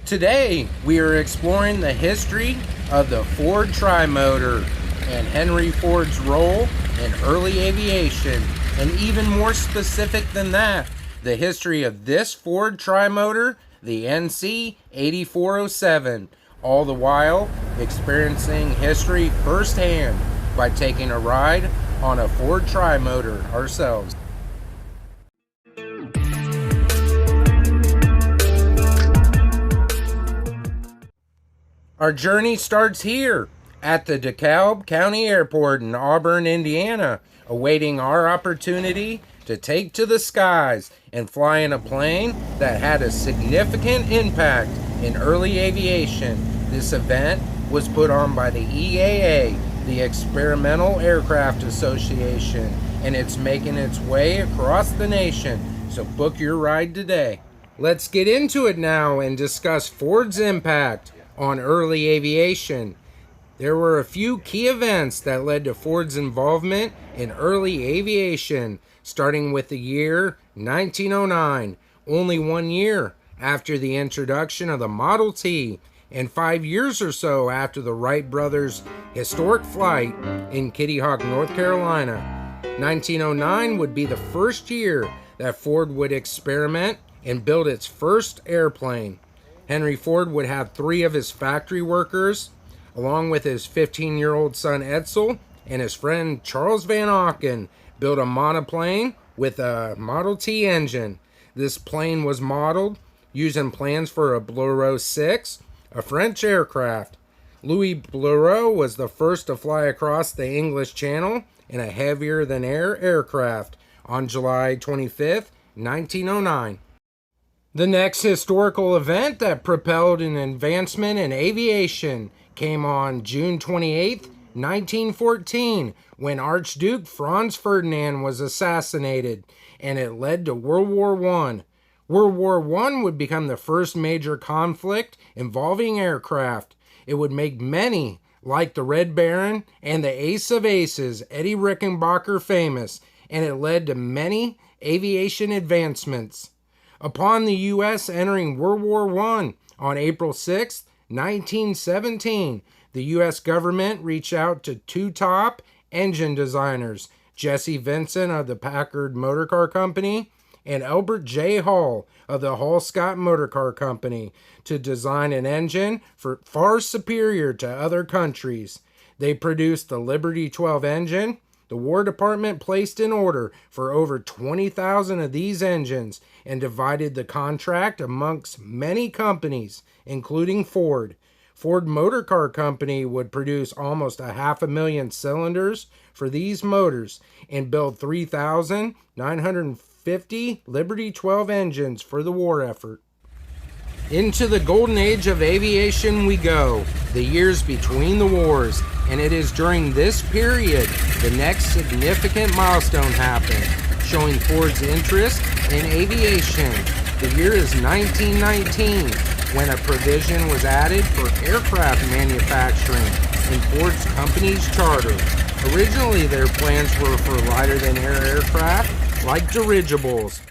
Today, we are exploring the history of the Ford Trimotor and Henry Ford's role in early aviation, and even more specific than that, the history of this Ford Trimotor, the NC 8407, all the while experiencing history firsthand by taking a ride on a Ford Trimotor ourselves. Our journey starts here at the DeKalb County Airport in Auburn, Indiana, awaiting our opportunity to take to the skies and fly in a plane that had a significant impact in early aviation. This event was put on by the EAA, the Experimental Aircraft Association, and it's making its way across the nation, so book your ride today. Let's get into it now and discuss Ford's impact on early aviation. There were a few key events that led to Ford's involvement in early aviation, starting with the year 1909, only 1 year after the introduction of the Model T, and 5 years or so after the Wright brothers' historic flight in Kitty Hawk, North Carolina. 1909 would be the first year that Ford would experiment and build its first airplane. Henry Ford would have 3 of his factory workers, along with his 15-year-old son Edsel and his friend Charles Van Auken, build a monoplane with a Model T engine. This plane was modeled using plans for a Blériot 6, a French aircraft. Louis Blériot was the first to fly across the English Channel in a heavier-than-air aircraft on July 25, 1909. The next historical event that propelled an advancement in aviation came on June 28, 1914, when Archduke Franz Ferdinand was assassinated, and it led to World War I. World War I would become the first major conflict involving aircraft. It would make many, like the Red Baron and the Ace of Aces, Eddie Rickenbacker, famous, and it led to many aviation advancements. Upon the U.S. entering World War I on April 6, 1917, the U.S. government reached out to 2 top engine designers, Jesse Vincent of the Packard Motor Car Company and Albert J. Hall of the Hall-Scott Motor Car Company, to design an engine far superior to other countries. They produced the Liberty 12 engine. The War Department placed an order for over 20,000 of these engines and divided the contract amongst many companies, including Ford. Ford Motor Car Company would produce almost 500,000 cylinders for these motors and build 3,950 Liberty 12 engines for the war effort. Into the Golden Age of Aviation we go, the years between the wars, and it is during this period the next significant milestone happened, showing Ford's interest in aviation. The year is 1919, when a provision was added for aircraft manufacturing in Ford's company's charter. Originally, their plans were for lighter-than-air aircraft like dirigibles.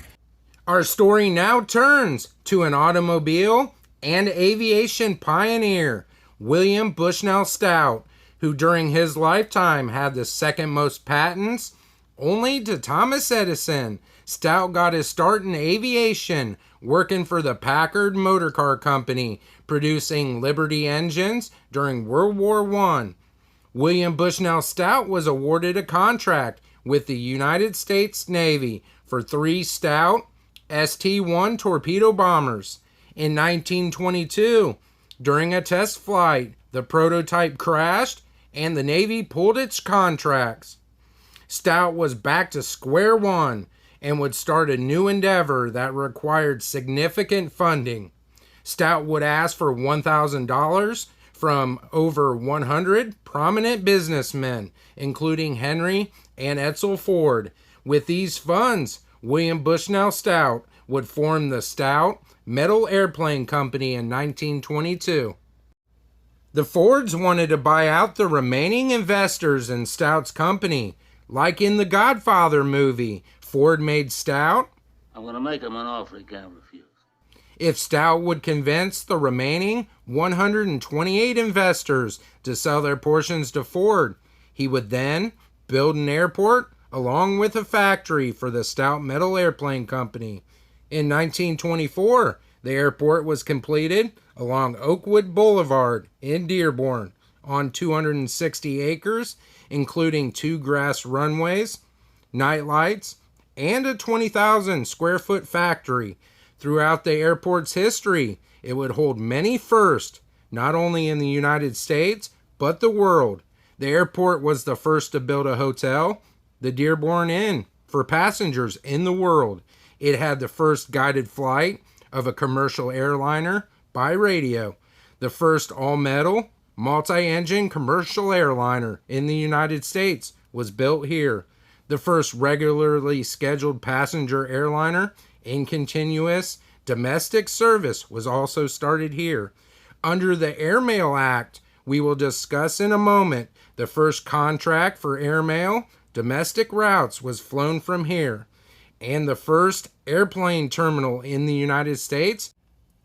Our story now turns to an automobile and aviation pioneer, William Bushnell Stout, who during his lifetime had the second most patents, only to Thomas Edison. Stout got his start in aviation, working for the Packard Motor Car Company, producing Liberty engines during World War I. William Bushnell Stout was awarded a contract with the United States Navy for 3 Stout ST-1 torpedo bombers. In 1922, during a test flight, the prototype crashed and the Navy pulled its contracts. Stout was back to square one and would start a new endeavor that required significant funding. Stout would ask for $1,000 from over 100 prominent businessmen, including Henry and Edsel Ford. With these funds, William Bushnell Stout would form the Stout Metal Airplane Company in 1922. The Fords wanted to buy out the remaining investors in Stout's company. Like in the Godfather movie, Ford made Stout I'm going to make him an offer he can't refuse. If Stout would convince the remaining 128 investors to sell their portions to Ford, he would then build an airport along with a factory for the Stout Metal Airplane Company. In 1924, the airport was completed along Oakwood Boulevard in Dearborn on 260 acres, including 2 grass runways, night lights, and a 20,000 square foot factory. Throughout the airport's history, it would hold many firsts, not only in the United States, but the world. The airport was the first to build a hotel, the Dearborn Inn, for passengers in the world. It had the first guided flight of a commercial airliner by radio, the first all-metal, multi-engine commercial airliner in the United States was built here. The first regularly scheduled passenger airliner in continuous domestic service was also started here. Under the Airmail Act, we will discuss in a moment, the first contract for airmail domestic routes was flown from here, and the first airplane terminal in the United States.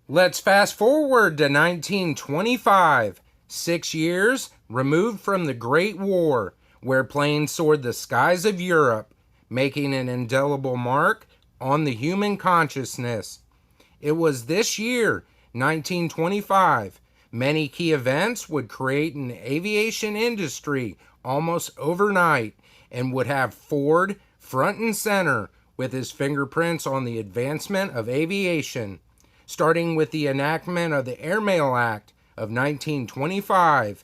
Let's fast forward to 1925, 6 years removed from the Great War, where planes soared the skies of Europe, making an indelible mark on the human consciousness. It was this year, 1925, many key events would create an aviation industry almost overnight and would have Ford front and center with his fingerprints on the advancement of aviation, starting with the enactment of the Airmail Act of 1925,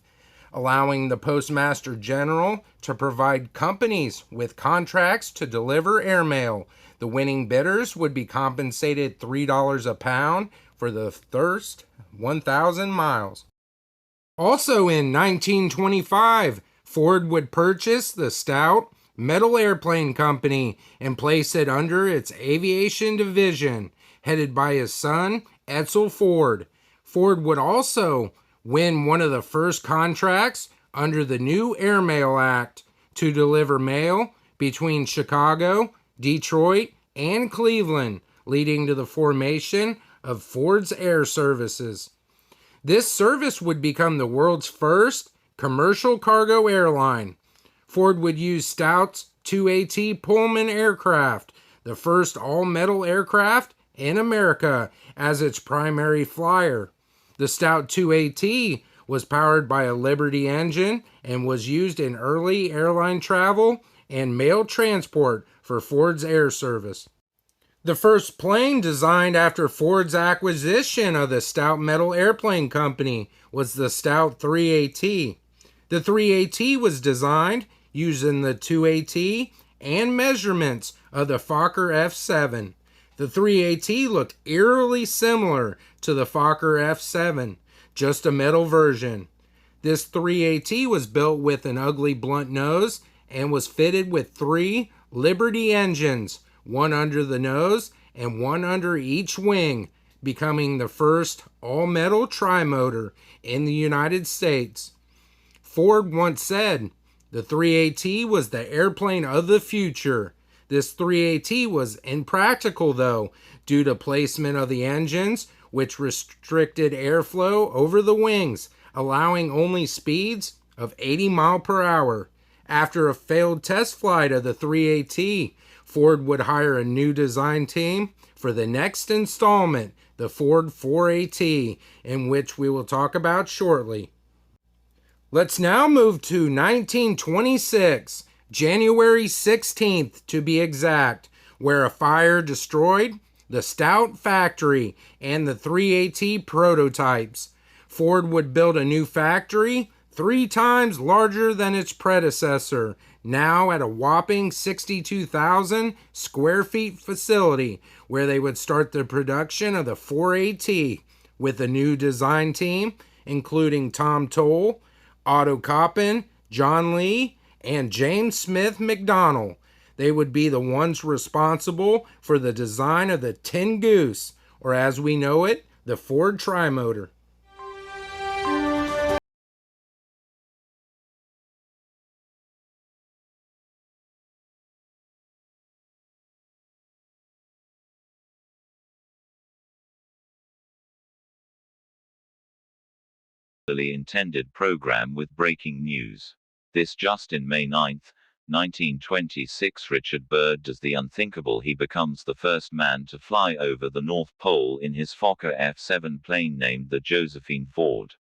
allowing the Postmaster General to provide companies with contracts to deliver airmail. The winning bidders would be compensated $3 a pound for the first 1,000 miles. Also in 1925, Ford would purchase the Stout Metal Airplane Company and place it under its aviation division, headed by his son, Edsel Ford. Ford would also win one of the first contracts under the new Airmail Act to deliver mail between Chicago, Detroit, and Cleveland, leading to the formation of Ford's Air Services. This service would become the world's first commercial cargo airline. Ford would use Stout's 2AT Pullman aircraft, the first all-metal aircraft in America, as its primary flyer. The Stout 2AT was powered by a Liberty engine and was used in early airline travel and mail transport for Ford's Air Service. The first plane designed after Ford's acquisition of the Stout Metal Airplane Company was the Stout 3AT. The 3AT was designed using the 2AT and measurements of the Fokker F7. The 3AT looked eerily similar to the Fokker F7, just a metal version. This 3AT was built with an ugly blunt nose and was fitted with 3 Liberty engines, one under the nose and one under each wing, becoming the first all-metal trimotor in the United States. Ford once said, the 3AT was the airplane of the future. This 3AT was impractical though, due to placement of the engines, which restricted airflow over the wings, allowing only speeds of 80 miles per hour. After a failed test flight of the 3AT, Ford would hire a new design team for the next installment, the Ford 4AT, in which we will talk about shortly. Let's now move to 1926, January 16th to be exact, where a fire destroyed the Stout factory and the 3AT prototypes. Ford would build a new factory 3 times larger than its predecessor, now at a whopping 62,000 square feet facility, where they would start the production of the 4AT with a new design team, including Tom Toll, Otto Koppen, John Lee, and James Smith McDonnell. They would be the ones responsible for the design of the Tin Goose, or as we know it, the Ford Trimotor. intended program with breaking news. This just in May 9, 1926, Richard Byrd does the unthinkable. He becomes the first man to fly over the North Pole in his Fokker F-7 plane named the Josephine Ford.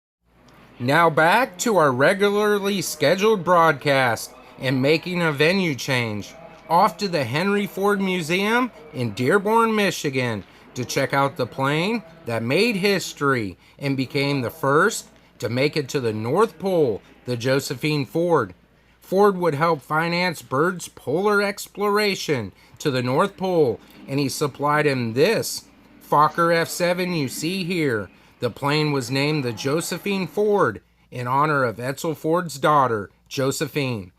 Now back to our regularly scheduled broadcast and making a venue change. Off to the Henry Ford Museum in Dearborn, Michigan to check out the plane that made history and became the first to make it to the North Pole, the Josephine Ford. Ford would help finance Byrd's polar exploration to the North Pole, and he supplied him this Fokker F-7 you see here. The plane was named the Josephine Ford in honor of Edsel Ford's daughter, Josephine.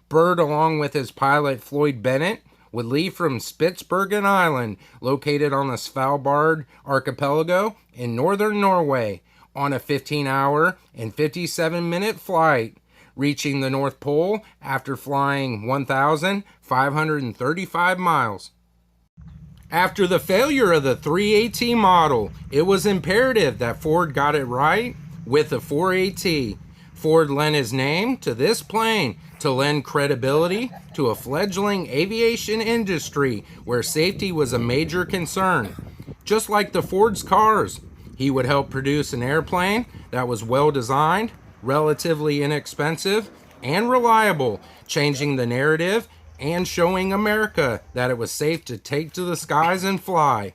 Byrd, along with his pilot Floyd Bennett, would leave from Spitsbergen Island, located on the Svalbard archipelago in northern Norway, on a 15-hour and 57-minute flight, reaching the North Pole after flying 1,535 miles. After the failure of the 3AT model, it was imperative that Ford got it right with the 4AT. Ford lent his name to this plane to lend credibility to a fledgling aviation industry where safety was a major concern. Just like the Ford's cars, he would help produce an airplane that was well designed, relatively inexpensive, and reliable, changing the narrative and showing America that it was safe to take to the skies and fly.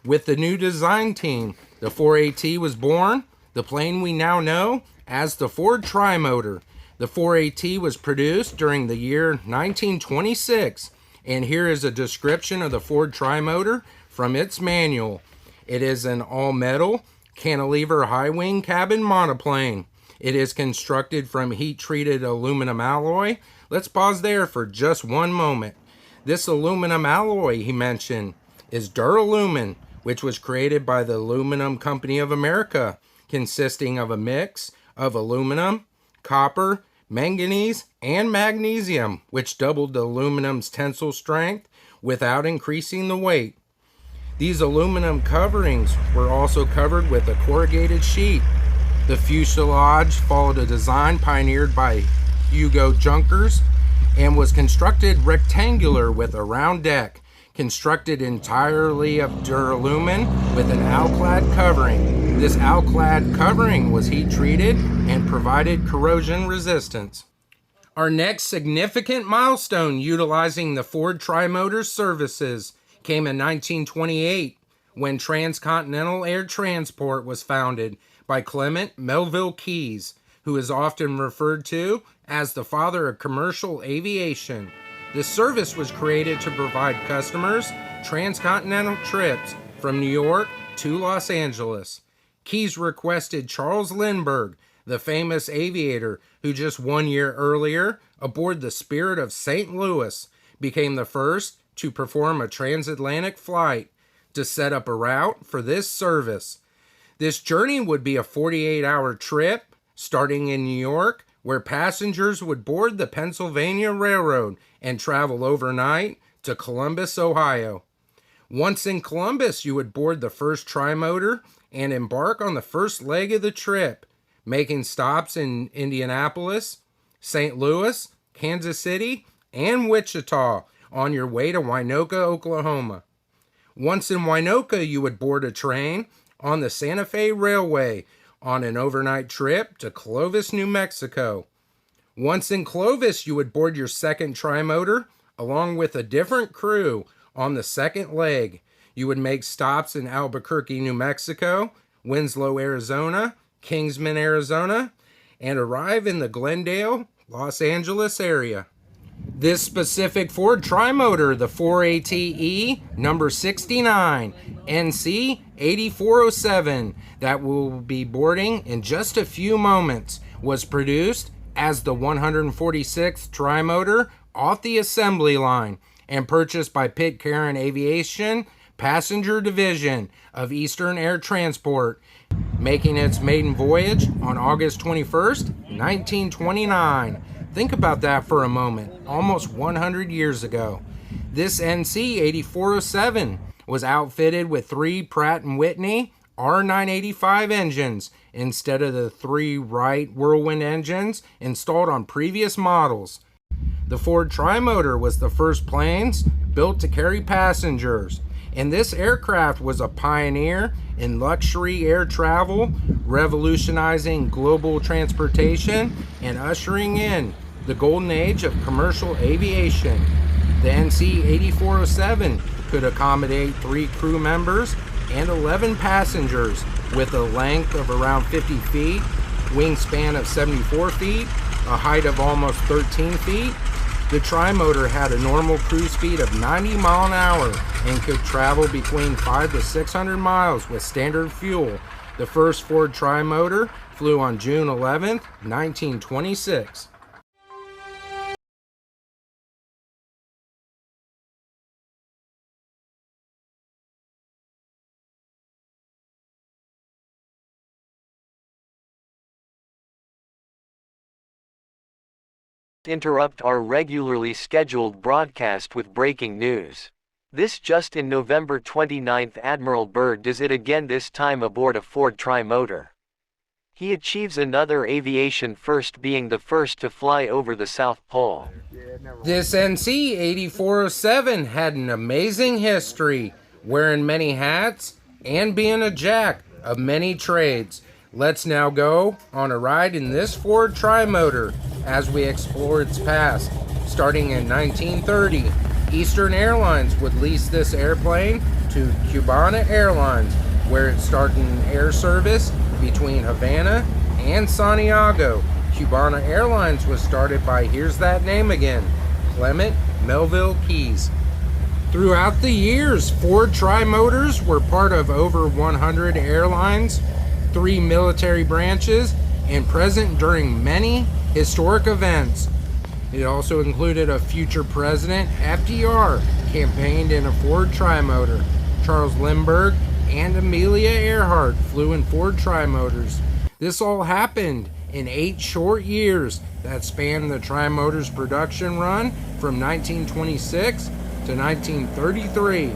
With the new design team, the 4AT was born, the plane we now know as the Ford Trimotor. The 4AT was produced during the year 1926, and here is a description of the Ford Trimotor from its manual. It is an all-metal, cantilever high-wing cabin monoplane. It is constructed from heat-treated aluminum alloy. Let's pause there for just one moment. This aluminum alloy, he mentioned, is Duralumin, which was created by the Aluminum Company of America, consisting of a mix of aluminum, copper, manganese, and magnesium, which doubled the aluminum's tensile strength without increasing the weight. These aluminum coverings were also covered with a corrugated sheet. The fuselage followed a design pioneered by Hugo Junkers and was constructed rectangular with a round deck, constructed entirely of duralumin with an alclad covering. This alclad covering was heat treated and provided corrosion resistance. Our next significant milestone utilizing the Ford Trimotor services came in 1928 when Transcontinental Air Transport was founded by Clement Melville Keyes, who is often referred to as the father of commercial aviation. This service was created to provide customers transcontinental trips from New York to Los Angeles. Keyes requested Charles Lindbergh, the famous aviator who just 1 year earlier, aboard the Spirit of St. Louis, became the first to perform a transatlantic flight, to set up a route for this service. This journey would be a 48-hour trip, starting in New York, where passengers would board the Pennsylvania Railroad and travel overnight to Columbus, Ohio. Once in Columbus, you would board the first Trimotor and embark on the first leg of the trip, making stops in Indianapolis, St. Louis, Kansas City, and Wichita on your way to Winoka, Oklahoma. Once in Winoka, you would board a train on the Santa Fe Railway on an overnight trip to Clovis, New Mexico. Once in Clovis, you would board your second Trimotor along with a different crew on the second leg. You would make stops in Albuquerque, New Mexico, Winslow, Arizona, Kingsman, Arizona, and arrive in the Glendale, Los Angeles area. This specific Ford Trimotor, the 4ATE number 69, NC 8407, that we'll be boarding in just a few moments, was produced as the 146th Trimotor off the assembly line and purchased by Pitcairn Aviation Passenger Division of Eastern Air Transport, making its maiden voyage on August 21st, 1929. Think about that for a moment, almost 100 years ago. This NC 8407 was outfitted with 3 Pratt & Whitney R985 engines instead of the 3 Wright Whirlwind engines installed on previous models. The Ford Trimotor was the first planes built to carry passengers, and this aircraft was a pioneer in luxury air travel, revolutionizing global transportation and ushering in the golden age of commercial aviation. The NC-8407 could accommodate 3 crew members and 11 passengers with a length of around 50 feet, wingspan of 74 feet, a height of almost 13 feet. The Trimotor had a normal cruise speed of 90 miles an hour and could travel between 500 to 600 miles with standard fuel. The first Ford Trimotor flew on June 11, 1926. Interrupt our regularly scheduled broadcast with breaking news. This just in November 29th, Admiral Byrd does it again, this time aboard a Ford Trimotor. He achieves another aviation first, being the first to fly over the South Pole. This NC-8407 had an amazing history, wearing many hats and being a jack of many trades. Let's now go on a ride in this Ford Trimotor as we explore its past. Starting in 1930, Eastern Airlines would lease this airplane to Cubana Airlines, where it started an air service between Havana and Santiago. Cubana Airlines was started by, here's that name again, Clement Melville Keyes. Throughout the years, Ford Trimotors were part of over 100 airlines, 3 military branches, and present during many historic events. It also included a future president, FDR, campaigned in a Ford Trimotor. Charles Lindbergh and Amelia Earhart flew in Ford Trimotors. This all happened in 8 short years that spanned the Trimotor's production run from 1926 to 1933.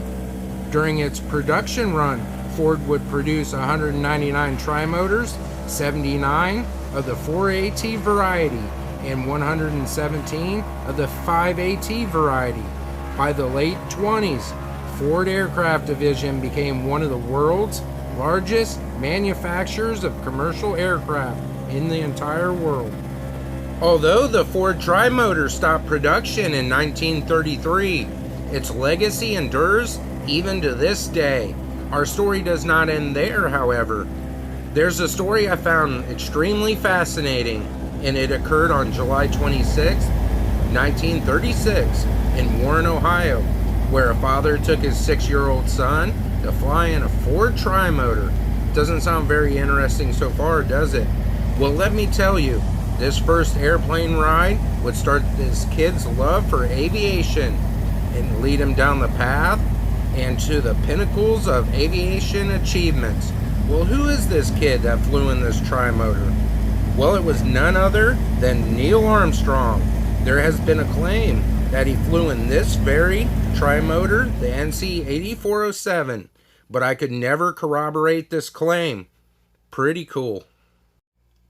During its production run, Ford would produce 199 Trimotors, 79 of the 4AT variety, and 117 of the 5AT variety. By the late 20s, Ford Aircraft Division became one of the world's largest manufacturers of commercial aircraft in the entire world. Although the Ford Trimotor stopped production in 1933, its legacy endures even to this day. Our story does not end there, however. There's a story I found extremely fascinating, and it occurred on July 26, 1936, in Warren, Ohio, where a father took his 6-year-old son to fly in a Ford Trimotor. Doesn't sound very interesting so far, does it? Well, let me tell you, this first airplane ride would start this kid's love for aviation and lead him down the path and to the pinnacles of aviation achievements. Well, who is this kid that flew in this Trimotor? Well, it was none other than Neil Armstrong. There has been a claim that he flew in this very Trimotor, the NC-8407, but I could never corroborate this claim. Pretty cool.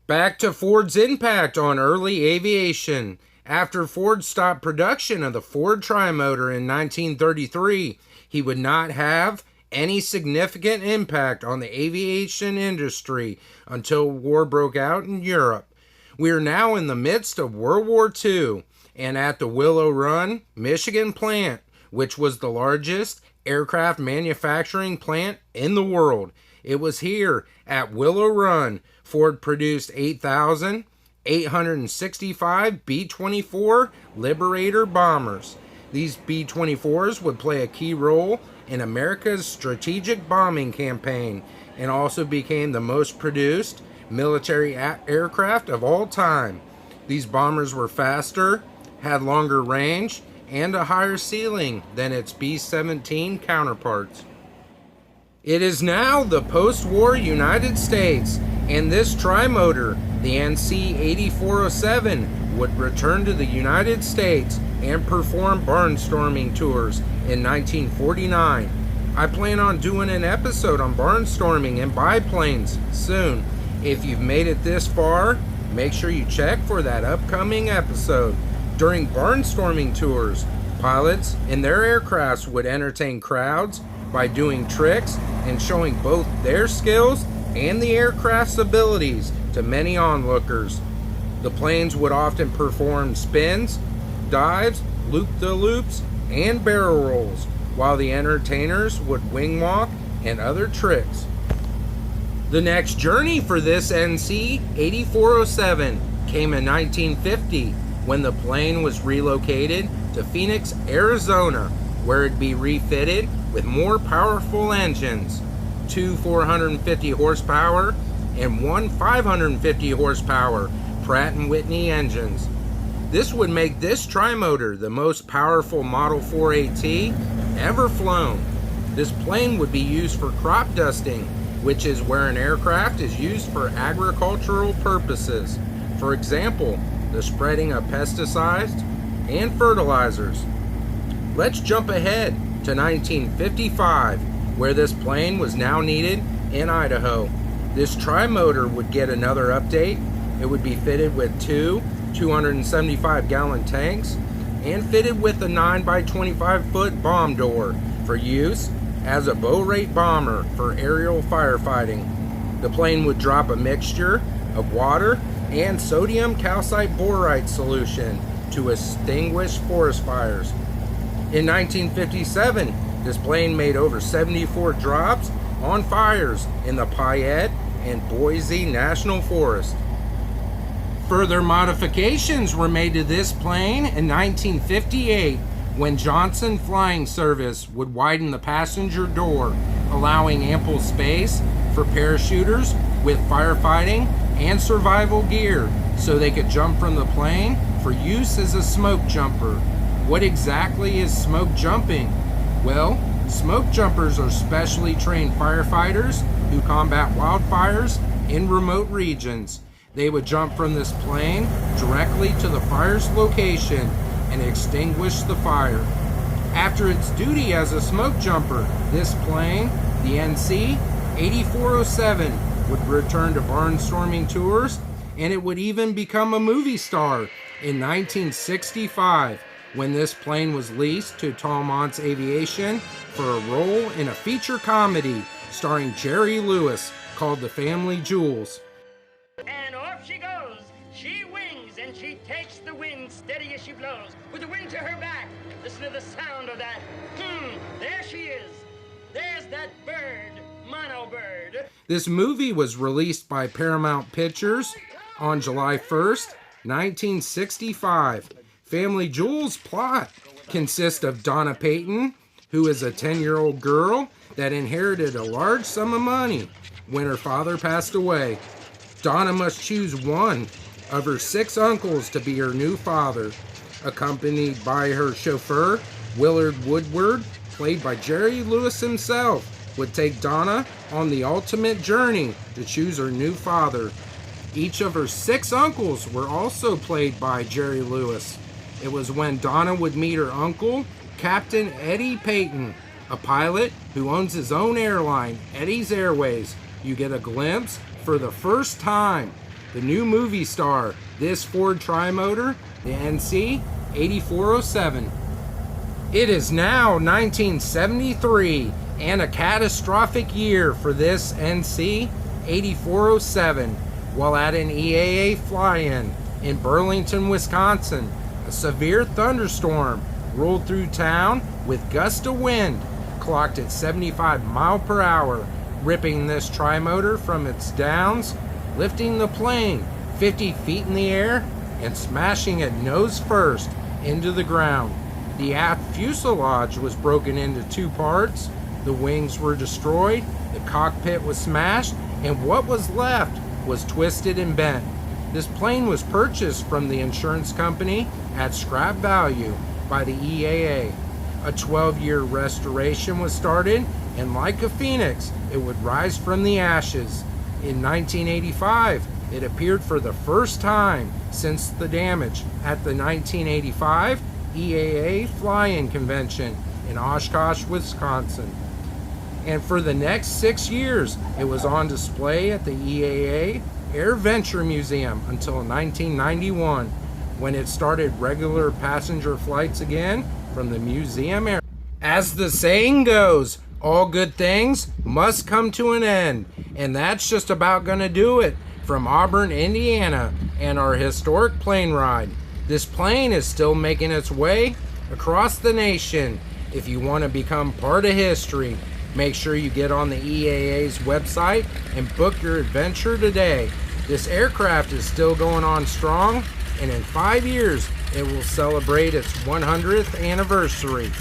Back to Ford's impact on early aviation. After Ford stopped production of the Ford Trimotor in 1933, he would not have any significant impact on the aviation industry until war broke out in Europe. We are now in the midst of World War II, and at the Willow Run, Michigan plant, which was the largest aircraft manufacturing plant in the world. It was here at Willow Run Ford produced 8,865 B-24 Liberator bombers. These B-24s would play a key role in America's strategic bombing campaign and also became the most produced military aircraft of all time. These bombers were faster, had longer range, and a higher ceiling than its B-17 counterparts. It is now the post-war United States, and this Trimotor, the NC-8407, would return to the United States and perform barnstorming tours in 1949. I plan on doing an episode on barnstorming and biplanes soon. If you've made it this far, make sure you check for that upcoming episode. During barnstorming tours, pilots and their aircrafts would entertain crowds by doing tricks and showing both their skills and the aircraft's abilities to many onlookers. The planes would often perform spins, dives, loop-the-loops, and barrel rolls, while the entertainers would wing walk and other tricks. The next journey for this NC 8407 came in 1950 when the plane was relocated to Phoenix, Arizona, where it'd be refitted with more powerful engines, 2 450 horsepower and 1 550 horsepower Pratt & Whitney engines. This would make this Trimotor the most powerful Model 4 AT ever flown. This plane would be used for crop dusting, which is where an aircraft is used for agricultural purposes. For example, the spreading of pesticides and fertilizers. Let's jump ahead to 1955, where this plane was now needed in Idaho. This Trimotor would get another update. It would be fitted with two 275-gallon tanks and fitted with a 9x25-foot bomb door for use as a bow rate bomber for aerial firefighting. The plane would drop a mixture of water and sodium calcite borate solution to extinguish forest fires. In 1957, this plane made over 74 drops on fires in the Payette and Boise National Forest. Further modifications were made to this plane in 1958 when Johnson Flying Service would widen the passenger door, allowing ample space for parachuters with firefighting and survival gear so they could jump from the plane for use as a smoke jumper. What exactly is smoke jumping? Well, smoke jumpers are specially trained firefighters who combat wildfires in remote regions. They would jump from this plane directly to the fire's location and extinguish the fire. After its duty as a smoke jumper, this plane, the NC 8407, would return to barnstorming tours, and it would even become a movie star in 1965 when this plane was leased to Tallmont's Aviation for a role in a feature comedy starring Jerry Lewis called The Family Jewels. And off she goes. She wings and she takes the wind steady as she blows. With the wind to her back. Listen to the sound of that. There she is. There's that bird. Mono bird. This movie was released by Paramount Pictures on July 1st, 1965. Family Jewels' plot consists of Donna Payton, who is a 10-year-old girl that inherited a large sum of money when her father passed away. Donna must choose one of her 6 uncles to be her new father. Accompanied by her chauffeur, Willard Woodward, played by Jerry Lewis himself, would take Donna on the ultimate journey to choose her new father. Each of her 6 uncles were also played by Jerry Lewis. It was when Donna would meet her uncle, Captain Eddie Payton, a pilot who owns his own airline, Eddie's Airways. You get a glimpse for the first time the new movie star, this Ford Trimotor, the NC 8407. It is now 1973 and a catastrophic year for this NC 8407. While at an EAA fly-in in Burlington, Wisconsin, a severe thunderstorm rolled through town with gusts of wind clocked at 75 miles per hour, ripping this Trimotor from its downs, lifting the plane 50 feet in the air and smashing it nose first into the ground. The aft fuselage was broken into 2 parts, the wings were destroyed, the cockpit was smashed, and what was left was twisted and bent. This plane was purchased from the insurance company at scrap value by the EAA. A 12-year restoration was started, and like a phoenix, it would rise from the ashes. In 1985, it appeared for the first time since the damage at the 1985 EAA Fly-In Convention in Oshkosh, Wisconsin. And for the next 6 years, it was on display at the EAA Air Venture Museum until 1991, when it started regular passenger flights again from the museum area. As the saying goes, all good things must come to an end. And that's just about going to do it from Auburn, Indiana, and our historic plane ride. This plane is still making its way across the nation. If you want to become part of history, make sure you get on the EAA's website and book your adventure today. This aircraft is still going on strong, and in 5 years, it will celebrate its 100th anniversary.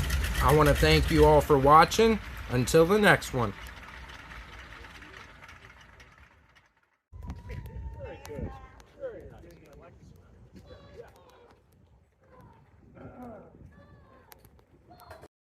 I want to thank you all for watching. Until the next one.